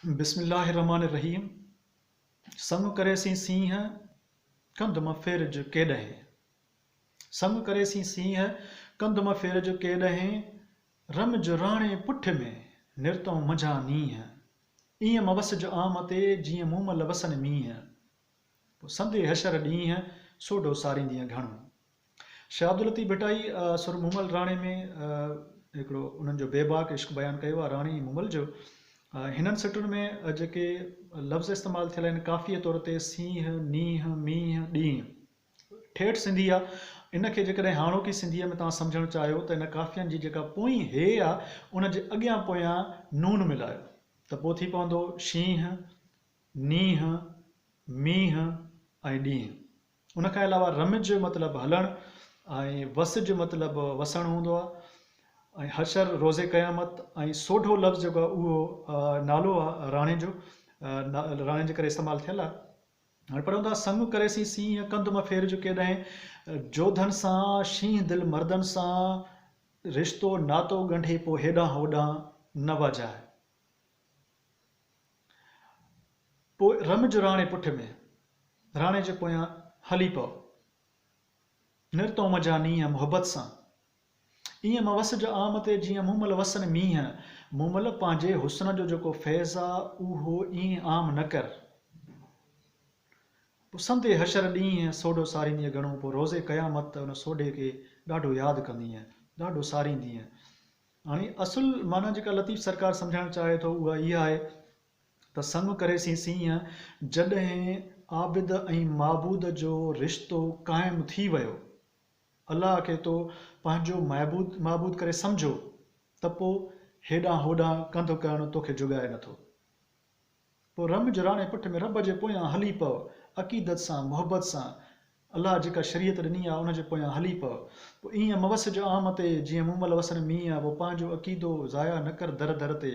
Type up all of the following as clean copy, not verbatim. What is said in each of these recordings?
बिस्मिल्लाहिर्रहमानिर्रहीम। संग करे सी सीह कंध मां फेरज केॾहें। संग करे सी सीह कंध मां फेरज केॾहें। रमज राणे पुठ में निरतों मझा नीह। ईअं मवस जो आम ते जीअं मूमल वसन मींह। संदे हशर ॾींह सोढो सारींदीअ घणो। शाह अब्दुल लतीफ़ भटाई सुर मूमल राणे में हिकिड़ो उन्हनि जो बेबाक इश्क बयानु कयो आहे राणी मूमल जो। हिननि सिटुनि में जेके लफ़्ज़ इस्तेमालु थियल आहिनि काफ़ीअ तौर ते सीह, नीह, मींह, ॾींहुं ठेठ सिंधी आहे। इनखे जेकॾहिं हाणोकी सिंधीअ में तव्हां सम्झणु चाहियो त इन काफ़ियनि जी जेका पोई हे आहे उनजे अॻियां पोयां नून मिलायो त पोइ थी पवंदो शींहं, नीह, मींह ऐं ॾींहुं। उनखां अलावा रमिज मतिलबु हलणु ऐं वस जो मतिलबु वसणु हूंदो आहे ऐं हशर रोज़े क़यामत ऐं सोढो लफ़्ज़ जेको आहे उहो नालो आहे राणे जो, राणे जे करे इस्तेमालु थियल आहे। हाणे पढ़ूं था संग करे सी सीह कंध मां फेर जो केॾहें। जोधन सां शींहं दिलि मर्दनि सां रिश्तो नातो ॻंढे पोइ हेॾां होॾां न वजाए। पोइ रमज राणे पुठ में राणे जे पोयां हली पओ निरतो मजा नीह मुहबत सां। ईअं मवस जो आम ते जीअं मूमल वसन मींह। मूमल पंहिंजे हुस्न जो जेको फैज़ आहे उहो ईअं आम न कर। पोइ संदे हशर ॾींहुं सोढो सारींदीअ घणो। पोइ रोज़े क़यामत उन सोढे खे ॾाढो यादि कंदीअ, ॾाढो सारींदीअ। हाणे असुल माना जेका लतीफ़ सरकार सम्झाइणु चाहे थो उहा इहा आहे त संग करे सी सीह जॾहिं आबिद ऐं माबूद जो रिश्तो क़ाइमु थी वियो, अलाह खे तो पंहिंजो माबूद करे सम्झो त पोइ हेॾां होॾां कंधु करणु तोखे जुॻाए नथो। पोइ रमज राणे पुठ में रब जे पोयां हली पओ अक़ीदत सां, मुहबत सां। अलाह जेका शरीयत ॾिनी आहे उनजे पोयां हली पओ। पोइ ईअं मवस जो आम ते जीअं मूमल वसन मींह आहे। पोइ पंहिंजो अक़ीदो ज़ाया न कर दर दर ते,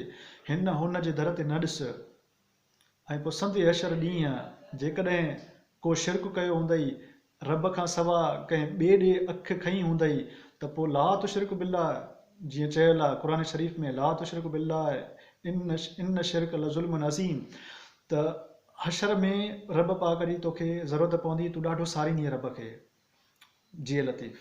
हिन हुन जे दर ते न ॾिस। ऐं पोइ संदे हशर ॾींहुं जेकॾहिं को शिरक कयो हूंदई, रब खां सवा कंहिं ॿिए ॾे अखि खई हूंदई त पोइ ला तुशरिक बिल्लाह, जीअं चयल आहे क़ुर शरीफ़ में ला तुशरिक बिल्लाह इन शिरक लज़ुल्मुन अज़ीम। त हशर में रब पाक ॾींहुं तोखे ज़रूरत पवंदी, तूं ॾाढो सारींदीअ रब खे। जी लतीफ़।